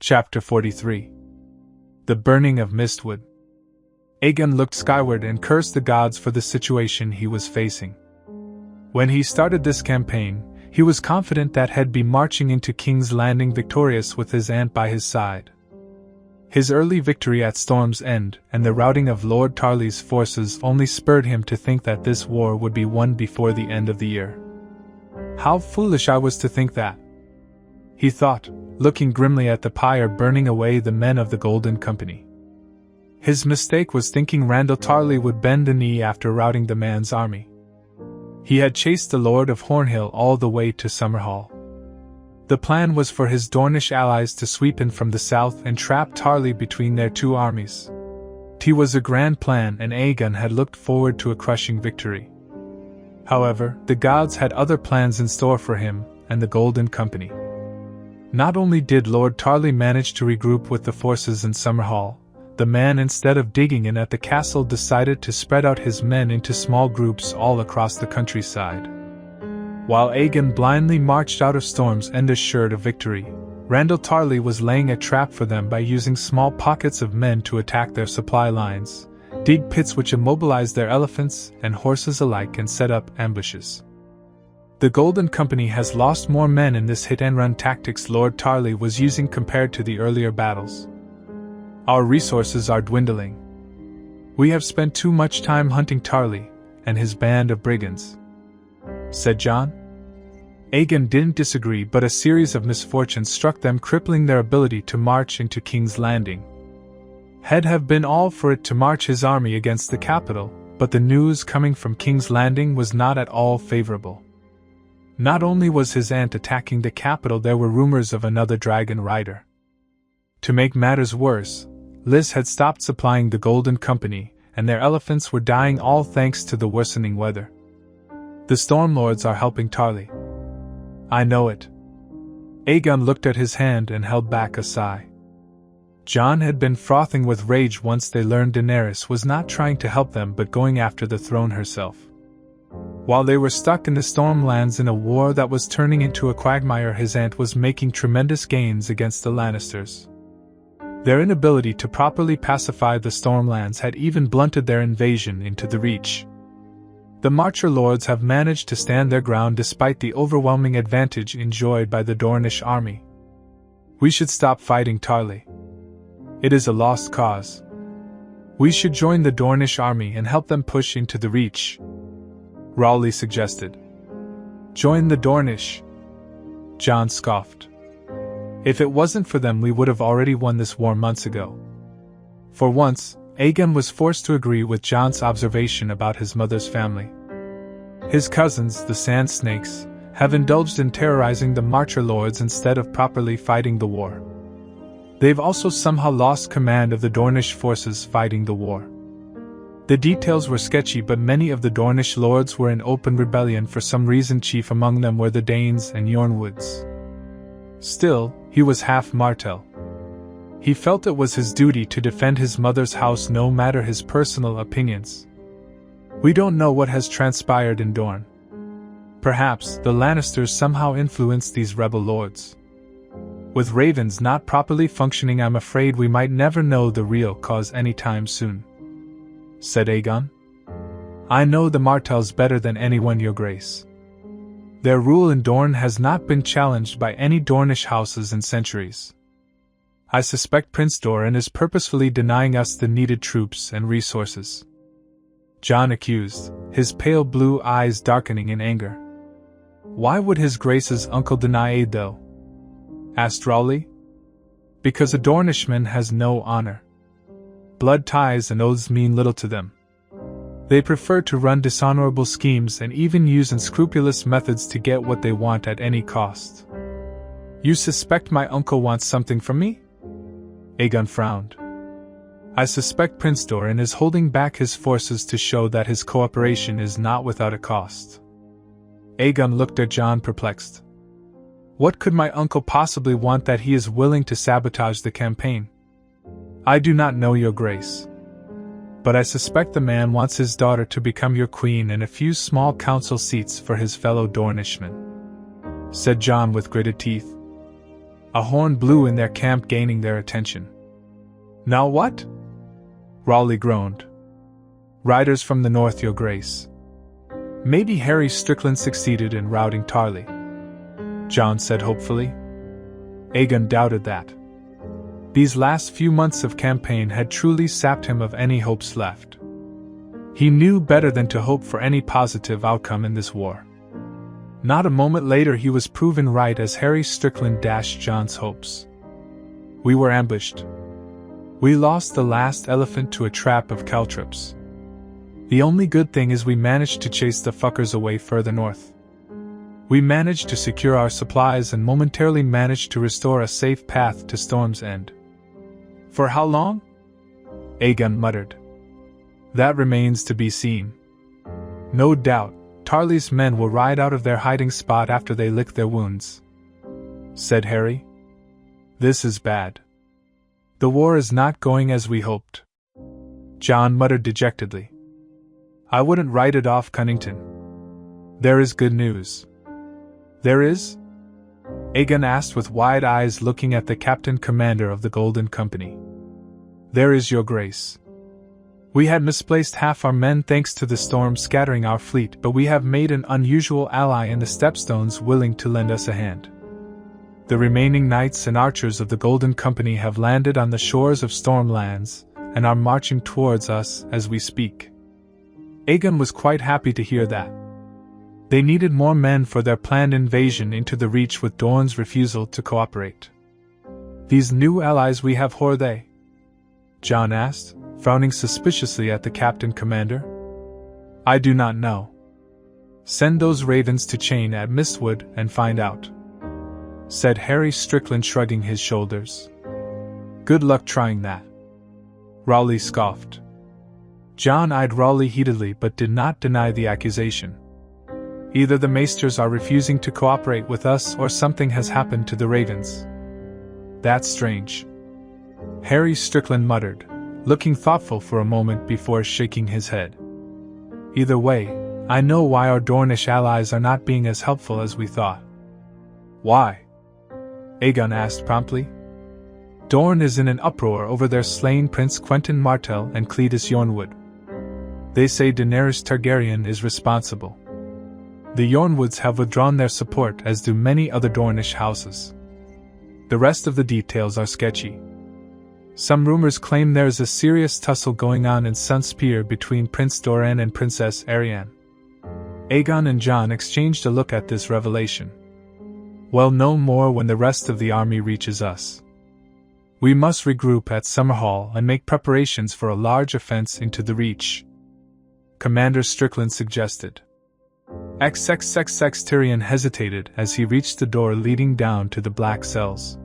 Chapter 43. The Burning of Mistwood. Aegon looked skyward and cursed the gods for the situation he was facing. When he started this campaign, he was confident that he'd be marching into King's Landing victorious with his aunt by his side. His early victory at Storm's End and the routing of Lord Tarly's forces only spurred him to think that this war would be won before the end of the year. How foolish I was to think that, he thought, looking grimly at the pyre burning away the men of the Golden Company. His mistake was thinking Randyll Tarly would bend the knee after routing the man's army. He had chased the Lord of Hornhill all the way to Summerhall. The plan was for his Dornish allies to sweep in from the south and trap Tarly between their two armies. It was a grand plan, and Aegon had looked forward to a crushing victory. However, the gods had other plans in store for him and the Golden Company. Not only did Lord Tarly manage to regroup with the forces in Summerhall, the man, instead of digging in at the castle, decided to spread out his men into small groups all across the countryside. While Aegon blindly marched out of Storm's End assured of victory, Randyll Tarly was laying a trap for them by using small pockets of men to attack their supply lines, dig pits which immobilized their elephants and horses alike, and set up ambushes. The Golden Company has lost more men in this hit-and-run tactics Lord Tarly was using compared to the earlier battles. Our resources are dwindling. We have spent too much time hunting Tarly and his band of brigands, said Jon. Aegon didn't disagree, but a series of misfortunes struck them, crippling their ability to march into King's Landing. He'd have been all for it to march his army against the capital, but the news coming from King's Landing was not at all favorable. Not only was his aunt attacking the capital, there were rumors of another dragon rider. To make matters worse, Liz had stopped supplying the Golden Company, and their elephants were dying, all thanks to the worsening weather. The Stormlords are helping Tarly. I know it. Aegon looked at his hand and held back a sigh. Jon had been frothing with rage once they learned Daenerys was not trying to help them but going after the throne herself. While they were stuck in the Stormlands in a war that was turning into a quagmire, his aunt was making tremendous gains against the Lannisters. Their inability to properly pacify the Stormlands had even blunted their invasion into the Reach. The Marcher Lords have managed to stand their ground despite the overwhelming advantage enjoyed by the Dornish army. We should stop fighting Tarly. It is a lost cause. We should join the Dornish army and help them push into the Reach, Rowley suggested. Join the Dornish? Jon scoffed. If it wasn't for them, we would have already won this war months ago. For once, Aegon was forced to agree with Jon's observation about his mother's family. His cousins, the Sand Snakes, have indulged in terrorizing the Marcher Lords instead of properly fighting the war. They've also somehow lost command of the Dornish forces fighting the war. The details were sketchy, but many of the Dornish lords were in open rebellion for some reason. Chief among them were the Danes and Yornwoods. Still, he was half Martell. He felt it was his duty to defend his mother's house no matter his personal opinions. We don't know what has transpired in Dorne. Perhaps the Lannisters somehow influenced these rebel lords. With ravens not properly functioning, I'm afraid we might never know the real cause anytime soon, said Aegon. I know the Martells better than anyone, Your Grace. Their rule in Dorne has not been challenged by any Dornish houses in centuries. I suspect Prince Doran is purposefully denying us the needed troops and resources, Jon accused, his pale blue eyes darkening in anger. Why would His Grace's uncle deny aid, though? Asked Rowley. Because a Dornishman has no honor. Blood ties and oaths mean little to them. They prefer to run dishonorable schemes and even use unscrupulous methods to get what they want at any cost. You suspect my uncle wants something from me? Aegon frowned. I suspect Prince Doran is holding back his forces to show that his cooperation is not without a cost. Aegon looked at Jon, perplexed. What could my uncle possibly want that he is willing to sabotage the campaign? I do not know, Your Grace. But I suspect the man wants his daughter to become your queen and a few small council seats for his fellow Dornishmen, said Jon with gritted teeth. A horn blew in their camp, gaining their attention. "Now what?" Raleigh groaned. "Riders from the north, your grace." "Maybe Harry Strickland succeeded in routing Tarley," John said hopefully. Aegon doubted that. These last few months of campaign had truly sapped him of any hopes left. He knew better than to hope for any positive outcome in this war. Not a moment later he was proven right as Harry Strickland dashed John's hopes. "We were ambushed. We lost the last elephant to a trap of caltrops. The only good thing is we managed to chase the fuckers away further north. We managed to secure our supplies and momentarily managed to restore a safe path to Storm's End." "For how long?" Aegon muttered. "That remains to be seen. No doubt, Tarley's men will ride out of their hiding spot after they lick their wounds," said Harry. "This is bad. The war is not going as we hoped." John muttered dejectedly. "I wouldn't write it off, Cunnington. There is good news." "There is?" Aegon asked with wide eyes, looking at the Captain Commander of the Golden Company. "There is, your grace. We had misplaced half our men thanks to the storm scattering our fleet, but we have made an unusual ally in the Stepstones willing to lend us a hand. The remaining knights and archers of the Golden Company have landed on the shores of Stormlands, and are marching towards us as we speak." Aegon was quite happy to hear that. They needed more men for their planned invasion into the Reach with Dorne's refusal to cooperate. "These new allies we have, who are they?" John asked, frowning suspiciously at the Captain Commander. "I do not know. Send those ravens to chain at Mistwood and find out," said Harry Strickland, shrugging his shoulders. "Good luck trying that." Raleigh scoffed. John eyed Raleigh heatedly but did not deny the accusation. "Either the maesters are refusing to cooperate with us or something has happened to the ravens." "That's strange," Harry Strickland muttered, looking thoughtful for a moment before shaking his head. "Either way, I know why our Dornish allies are not being as helpful as we thought." "Why?" Aegon asked promptly. "Dorne is in an uproar over their slain Prince Quentyn Martell and Cletus Yornwood. They say Daenerys Targaryen is responsible. The Yornwoods have withdrawn their support, as do many other Dornish houses. The rest of the details are sketchy. Some rumors claim there is a serious tussle going on in Sunspear between Prince Doran and Princess Arianne." Aegon and John exchanged a look at this revelation. "We'll know more when the rest of the army reaches us. We must regroup at Summerhall and make preparations for a large offense into the Reach," Commander Strickland suggested. Tyrion hesitated as he reached the door leading down to the Black Cells.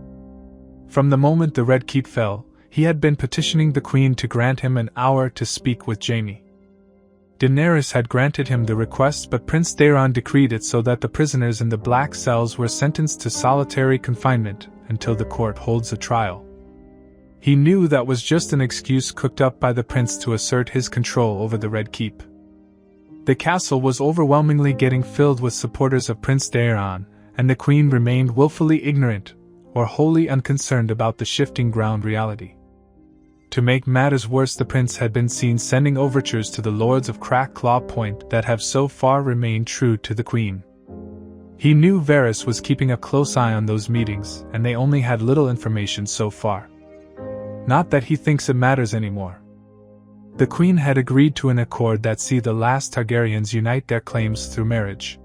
From the moment the Red Keep fell, he had been petitioning the Queen to grant him an hour to speak with Jaime. Daenerys had granted him the request, but Prince Daeron decreed it so that the prisoners in the Black Cells were sentenced to solitary confinement until the court holds a trial. He knew that was just an excuse cooked up by the prince to assert his control over the Red Keep. The castle was overwhelmingly getting filled with supporters of Prince Daeron, and the Queen remained willfully ignorant or wholly unconcerned about the shifting ground reality. To make matters worse, the prince had been seen sending overtures to the lords of Crackclaw Point that have so far remained true to the Queen. He knew Varys was keeping a close eye on those meetings, and they only had little information so far. Not that he thinks it matters anymore. The Queen had agreed to an accord that see the last Targaryens unite their claims through marriage.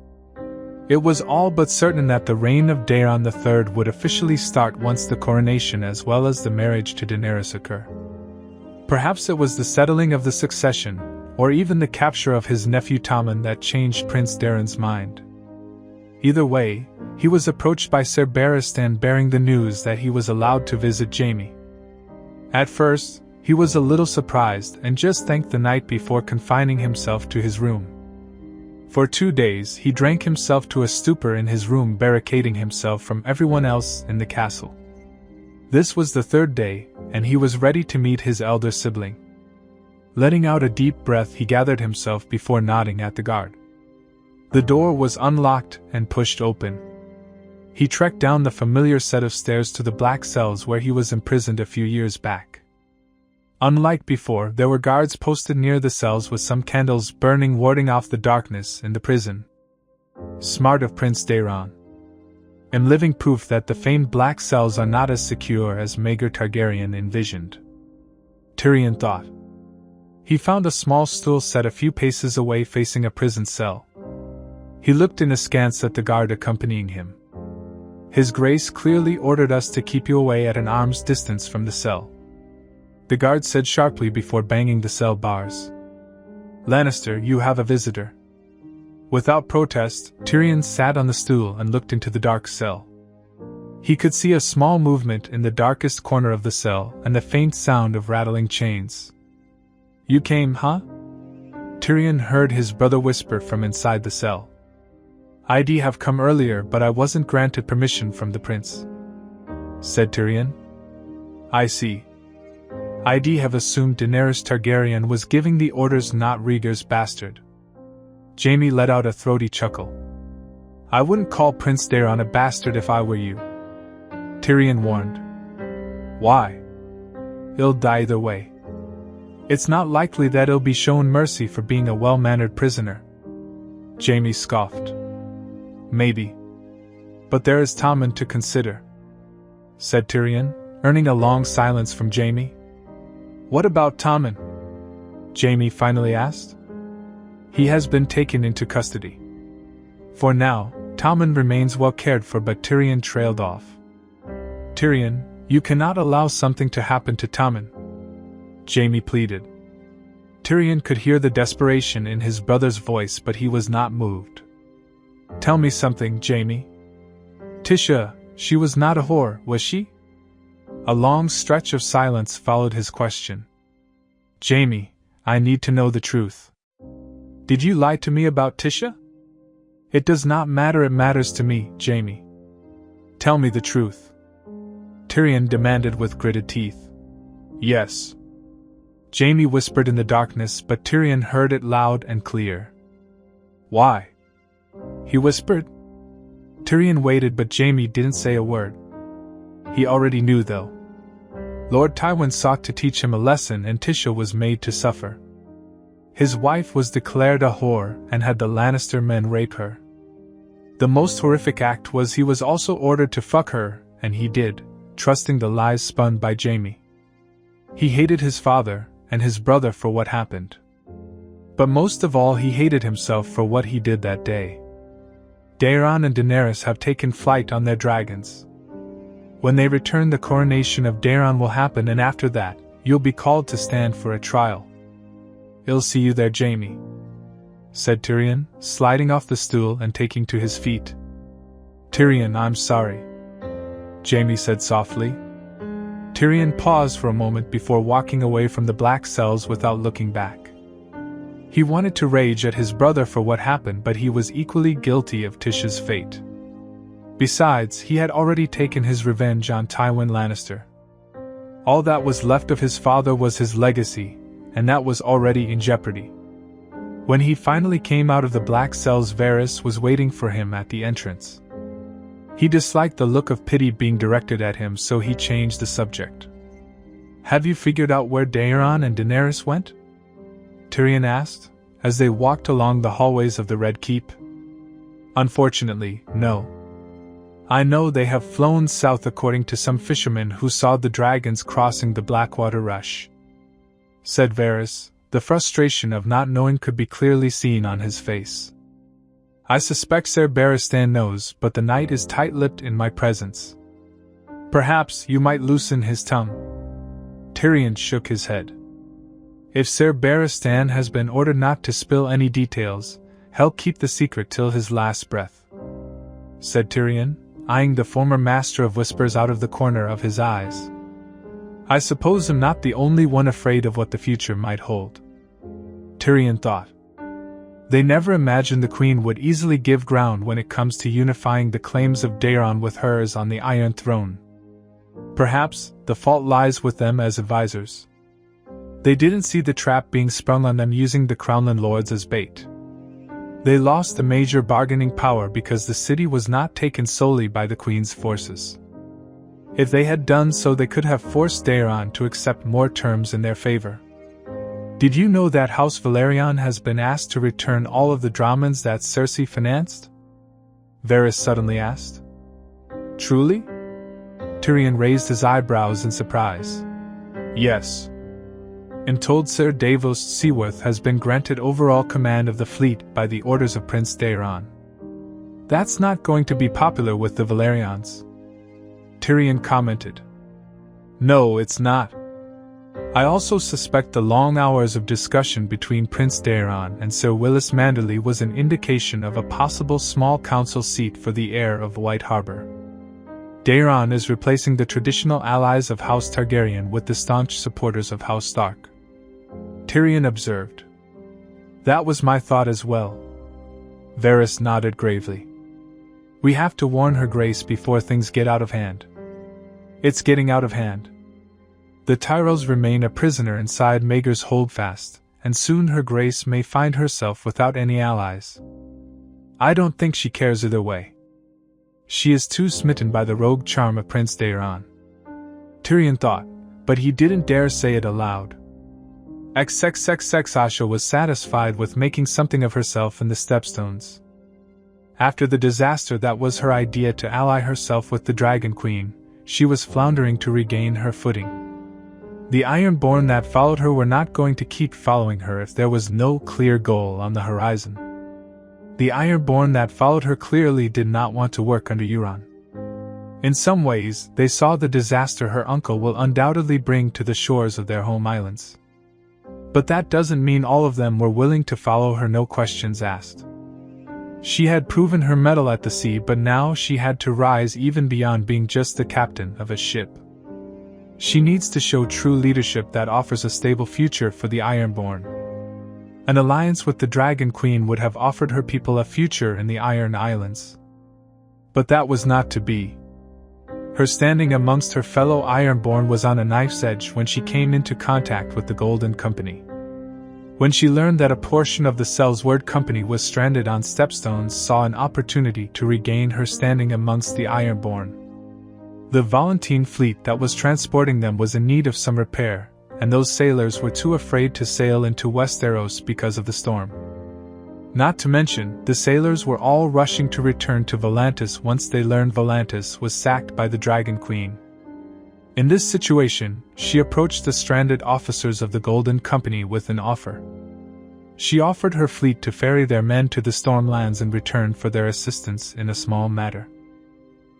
It was all but certain that the reign of Daeron III would officially start once the coronation as well as the marriage to Daenerys occur. Perhaps it was the settling of the succession, or even the capture of his nephew Tommen, that changed Prince Daeron's mind. Either way, he was approached by Ser Barristan bearing the news that he was allowed to visit Jaime. At first, he was a little surprised and just thanked the night before confining himself to his room. For 2 days he drank himself to a stupor in his room, barricading himself from everyone else in the castle. This was the 3rd day, and he was ready to meet his elder sibling. Letting out a deep breath, he gathered himself before nodding at the guard. The door was unlocked and pushed open. He trekked down the familiar set of stairs to the black cells where he was imprisoned a few years back. Unlike before, there were guards posted near the cells with some candles burning, warding off the darkness in the prison. Smart of Prince Daeron. And living proof that the famed black cells are not as secure as Maegor Targaryen envisioned. Tyrion thought. He found a small stool set a few paces away facing a prison cell. He looked in askance at the guard accompanying him. His Grace clearly ordered us to keep you away at an arm's distance from the cell, the guard said sharply before banging the cell bars. Lannister, you have a visitor. Without protest, Tyrion sat on the stool and looked into the dark cell. He could see a small movement in the darkest corner of the cell and the faint sound of rattling chains. You came, huh? Tyrion heard his brother whisper from inside the cell. I'd have come earlier, but I wasn't granted permission from the prince, said Tyrion. I see. I'd have assumed Daenerys Targaryen was giving the orders, not Rhaegar's bastard. Jaime let out a throaty chuckle. I wouldn't call Prince Daeron a bastard if I were you, Tyrion warned. Why? He'll die either way. It's not likely that he'll be shown mercy for being a well-mannered prisoner. Jaime scoffed. Maybe. But there is Tommen to consider, said Tyrion, earning a long silence from Jaime. What about Tommen? Jaime finally asked. He has been taken into custody. For now, Tommen remains well cared for, but Tyrion trailed off. Tyrion, you cannot allow something to happen to Tommen, Jaime pleaded. Tyrion could hear the desperation in his brother's voice, but he was not moved. Tell me something, Jaime. Tisha, she was not a whore, was she? A long stretch of silence followed his question. Jaime, I need to know the truth. Did you lie to me about Tisha? It does not matter, it matters to me, Jaime. Tell me the truth, Tyrion demanded with gritted teeth. Yes. Jaime whispered in the darkness, but Tyrion heard it loud and clear. Why? He whispered. Tyrion waited, but Jaime didn't say a word. He already knew, though. Lord Tywin sought to teach him a lesson, and Tisha was made to suffer. His wife was declared a whore and had the Lannister men rape her. The most horrific act was he was also ordered to fuck her, and he did, trusting the lies spun by Jaime. He hated his father and his brother for what happened. But most of all, he hated himself for what he did that day. Daeron and Daenerys have taken flight on their dragons. When they return, the coronation of Daeron will happen, and after that, you'll be called to stand for a trial. I'll see you there, Jaime, said Tyrion, sliding off the stool and taking to his feet. Tyrion, I'm sorry, Jaime said softly. Tyrion paused for a moment before walking away from the black cells without looking back. He wanted to rage at his brother for what happened, but he was equally guilty of Tisha's fate. Besides, he had already taken his revenge on Tywin Lannister. All that was left of his father was his legacy, and that was already in jeopardy. When he finally came out of the black cells, Varys was waiting for him at the entrance. He disliked the look of pity being directed at him, so he changed the subject. Have you figured out where Daeron and Daenerys went? Tyrion asked, as they walked along the hallways of the Red Keep. Unfortunately, no. I know they have flown south according to some fishermen who saw the dragons crossing the Blackwater Rush, said Varys. The frustration of not knowing could be clearly seen on his face. I suspect Ser Barristan knows, but the knight is tight-lipped in my presence. Perhaps you might loosen his tongue. Tyrion shook his head. If Ser Barristan has been ordered not to spill any details, he'll keep the secret till his last breath, said Tyrion, eyeing the former master of whispers out of the corner of his eyes. I suppose I'm not the only one afraid of what the future might hold, Tyrion thought. They never imagined the Queen would easily give ground when it comes to unifying the claims of Daeron with hers on the Iron Throne. Perhaps the fault lies with them as advisors. They didn't see the trap being sprung on them using the Crownland Lords as bait. They lost a major bargaining power because the city was not taken solely by the Queen's forces. If they had done so, they could have forced Daeron to accept more terms in their favor. Did you know that House Valerion has been asked to return all of the dragons that Cersei financed? Varys suddenly asked. Truly? Tyrion raised his eyebrows in surprise. Yes. And told Sir Davos Seaworth has been granted overall command of the fleet by the orders of Prince Daeron. That's not going to be popular with the Valerians. Tyrion commented. No, it's not. I also suspect the long hours of discussion between Prince Daeron and Sir Willis Manderley was an indication of a possible small council seat for the heir of White Harbor. Daeron is replacing the traditional allies of House Targaryen with the staunch supporters of House Stark. Tyrion observed. That was my thought as well. Varys nodded gravely. We have to warn Her Grace before things get out of hand. It's getting out of hand. The Tyrells remain a prisoner inside Maegor's holdfast, and soon Her Grace may find herself without any allies. I don't think she cares either way. She is too smitten by the rogue charm of Prince Daeron. Tyrion thought, but he didn't dare say it aloud. Asha was satisfied with making something of herself in the Stepstones. After the disaster that was her idea to ally herself with the Dragon Queen, she was floundering to regain her footing. The Ironborn that followed her were not going to keep following her if there was no clear goal on the horizon. The Ironborn that followed her clearly did not want to work under Euron. In some ways, they saw the disaster her uncle will undoubtedly bring to the shores of their home islands. But that doesn't mean all of them were willing to follow her, no questions asked. She had proven her mettle at the sea, but now she had to rise even beyond being just the captain of a ship. She needs to show true leadership that offers a stable future for the Ironborn. An alliance with the Dragon Queen would have offered her people a future in the Iron Islands. But that was not to be. Her standing amongst her fellow Ironborn was on a knife's edge when she came into contact with the Golden Company. When she learned that a portion of the Sellsword Company was stranded on Stepstones, saw an opportunity to regain her standing amongst the Ironborn. The Volantene fleet that was transporting them was in need of some repair, and those sailors were too afraid to sail into Westeros because of the storm. Not to mention, the sailors were all rushing to return to Volantis once they learned Volantis was sacked by the Dragon Queen. In this situation, she approached the stranded officers of the Golden Company with an offer. She offered her fleet to ferry their men to the Stormlands in return for their assistance in a small matter.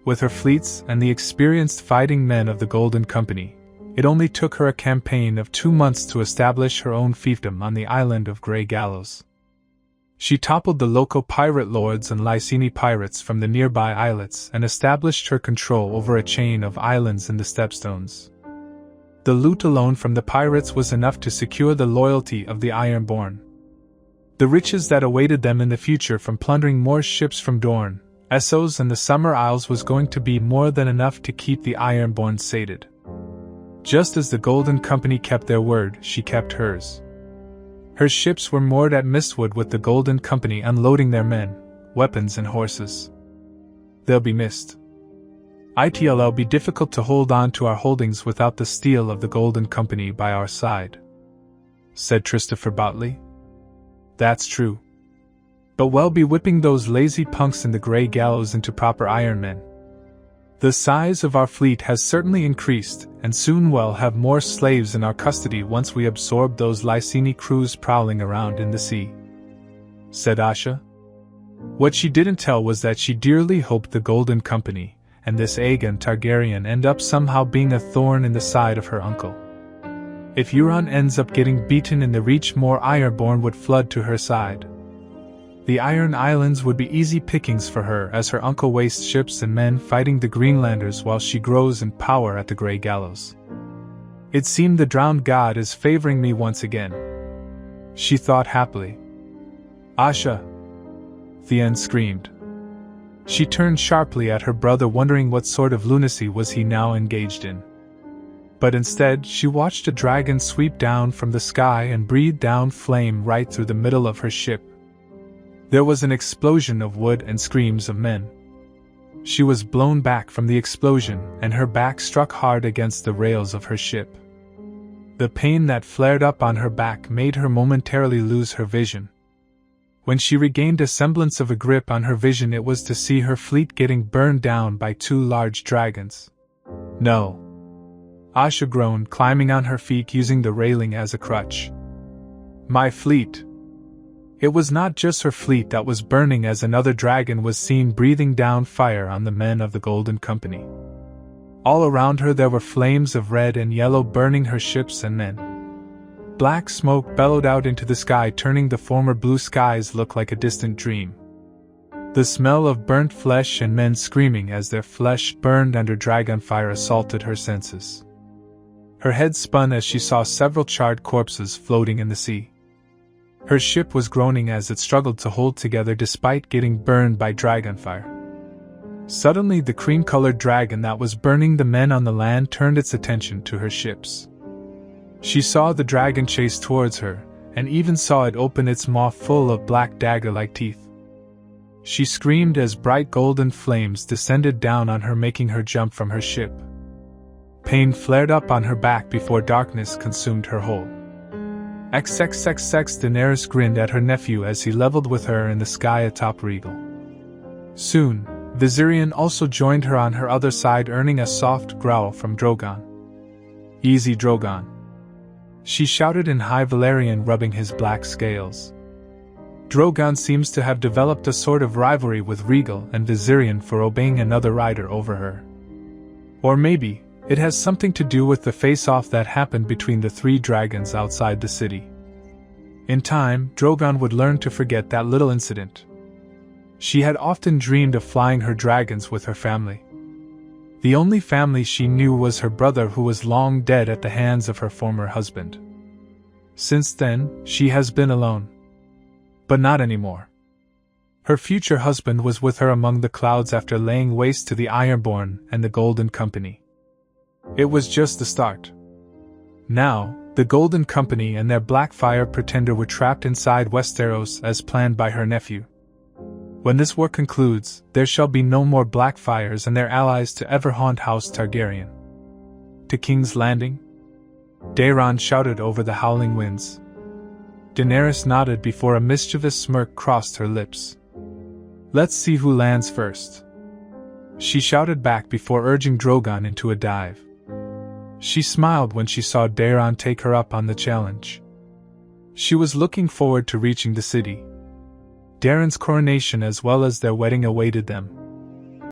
With her fleets and the experienced fighting men of the Golden Company, it only took her a campaign of 2 months to establish her own fiefdom on the island of Grey Gallows. She toppled the local pirate lords and Lyseni pirates from the nearby islets and established her control over a chain of islands in the Stepstones. The loot alone from the pirates was enough to secure the loyalty of the Ironborn. The riches that awaited them in the future from plundering more ships from Dorne, Essos and the Summer Isles was going to be more than enough to keep the Ironborn sated. Just as the Golden Company kept their word, she kept hers. Her ships were moored at Mistwood with the Golden Company unloading their men, weapons and horses. They'll be missed. It'll be difficult to hold on to our holdings without the steel of the Golden Company by our side, said Christopher Botley. That's true. But we'll be whipping those lazy punks in the Grey Gallows into proper Ironmen. The size of our fleet has certainly increased, and soon we'll have more slaves in our custody once we absorb those Lyseni crews prowling around in the sea, said Asha. What she didn't tell was that she dearly hoped the Golden Company, and this Aegon Targaryen end up somehow being a thorn in the side of her uncle. If Euron ends up getting beaten in the Reach, more Ironborn would flood to her side. The Iron Islands would be easy pickings for her as her uncle wastes ships and men fighting the Greenlanders while she grows in power at the Grey Gallows. It seemed the drowned god is favoring me once again, she thought happily. Asha! Theon screamed. She turned sharply at her brother, wondering what sort of lunacy was he now engaged in. But instead, she watched a dragon sweep down from the sky and breathe down flame right through the middle of her ship. There was an explosion of wood and screams of men. She was blown back from the explosion, and her back struck hard against the rails of her ship. The pain that flared up on her back made her momentarily lose her vision. When she regained a semblance of a grip on her vision, it was to see her fleet getting burned down by 2 large dragons. No. Asha groaned, climbing on her feet using the railing as a crutch. My fleet. It was not just her fleet that was burning, as another dragon was seen breathing down fire on the men of the Golden Company. All around her there were flames of red and yellow burning her ships and men. Black smoke bellowed out into the sky, turning the former blue skies look like a distant dream. The smell of burnt flesh and men screaming as their flesh burned under dragon fire assaulted her senses. Her head spun as she saw several charred corpses floating in the sea. Her ship was groaning as it struggled to hold together despite getting burned by dragonfire. Suddenly, the cream-colored dragon that was burning the men on the land turned its attention to her ships. She saw the dragon chase towards her, and even saw it open its maw full of black dagger-like teeth. She screamed as bright golden flames descended down on her, making her jump from her ship. Pain flared up on her back before darkness consumed her whole. XXXX, Daenerys grinned at her nephew as he leveled with her in the sky atop Regal. Soon, Viserion also joined her on her other side, earning a soft growl from Drogon. Easy, Drogon. She shouted in High Valyrian, rubbing his black scales. Drogon seems to have developed a sort of rivalry with Regal and Viserion for obeying another rider over her. Or maybe it has something to do with the face-off that happened between the 3 dragons outside the city. In time, Drogon would learn to forget that little incident. She had often dreamed of flying her dragons with her family. The only family she knew was her brother, who was long dead at the hands of her former husband. Since then, she has been alone. But not anymore. Her future husband was with her among the clouds after laying waste to the Ironborn and the Golden Company. It was just the start. Now, the Golden Company and their Blackfire pretender were trapped inside Westeros as planned by her nephew. When this war concludes, there shall be no more Blackfires and their allies to ever haunt House Targaryen. To King's Landing? Daeron shouted over the howling winds. Daenerys nodded before a mischievous smirk crossed her lips. Let's see who lands first. She shouted back before urging Drogon into a dive. She smiled when she saw Daeron take her up on the challenge. She was looking forward to reaching the city. Daeron's coronation as well as their wedding awaited them.